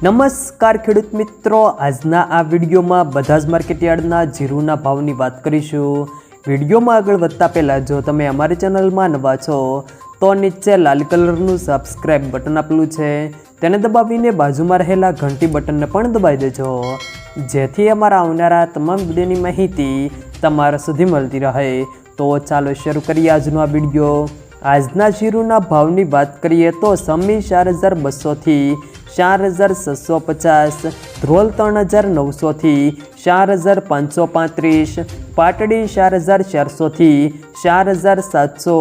નમસ્કાર ખેડૂત મિત્રો, આજના આ વિડીયોમાં બધા જ માર્કેટયાર્ડના જીરુના ભાવની વાત કરીશું। વિડીયોમાં આગળ વધતા પહેલાં જો તમે અમારી ચેનલમાં નવા છો તો નીચે લાલ કલરનું સબસ્ક્રાઇબ બટન આપેલું છે તેને દબાવીને બાજુમાં રહેલા ઘંટી બટનને પણ દબાવી દેજો, જેથી અમારા આવનારા તમામ વિડીયોની માહિતી તમારા સુધી મળતી રહે। તો ચાલો શરૂ કરીએ આજનો આ વિડીયો। આજના જીરુના ભાવની વાત કરીએ તો સમી 4200 થી 4650, ધ્રોલ 3900 થી 4535, પાટડી 4400 થી 4700,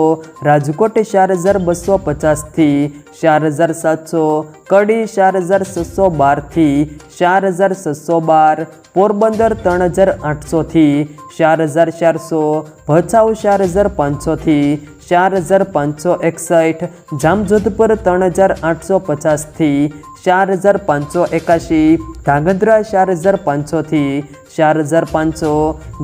રાજકોટ 4250 થી 4700, કડી 4612 થી 4612, પોરબંદર 3800 થી 4400, ભચાઉ 4500 થી 4561, જામજોધપુર 3850 થી 4581, ધાંગધ્રા 4500 થી 4500,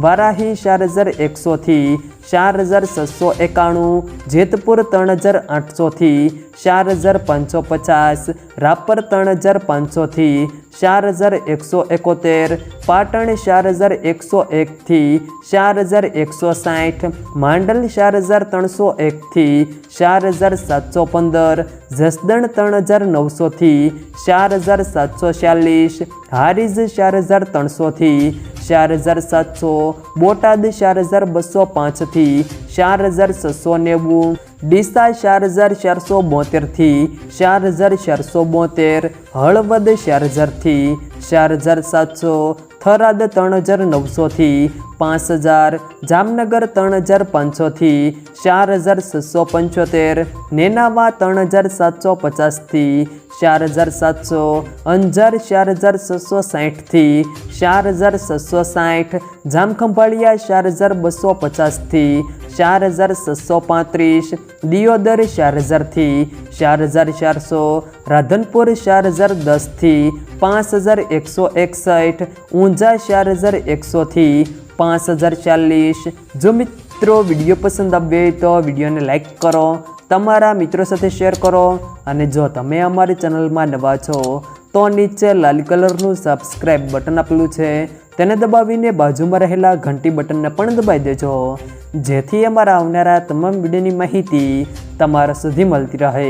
વારાહી 4100 થી 4691, જેતપુર 3800 થી 4550, રાપર 3500 થી 4171, પાટણ 4101 થી 4160, માંડલ 4301 થી 4715, જસદણ 3900 થી 4740, હારીજ 4300 થી 4700, બોટાદ 4205 થી 4690, ડીસા 4472 થી 4472, હળવદ 4000 થી 4700, થરાદ 3900 થી 5000, જામનગર 3500 થી 4675, નેનાવા 3750 થી 4700, અંજાર 4660 થી 4660, જામખંભાળિયા 4250 થી 4635, દિયોદર 4000 થી 4400, રાધનપુર 4010 થી 5161, ઊંઝા 4100 થી 5040। જો મિત્રો વિડીયો પસંદ આવ્યો તો વિડીયોને લાઈક કરો, તમારા મિત્રો સાથે શેર કરો, અને જો તમે અમારી ચેનલમાં નવા છો તો નીચે લાલ કલરનું સબસ્ક્રાઇબ બટન આપેલું છે તેને દબાવીને બાજુમાં રહેલા ઘંટી બટનને પણ દબાવી દેજો, જેથી અમારા આવનારા તમામ વિડીયોની માહિતી તમારા સુધી મળતી રહે।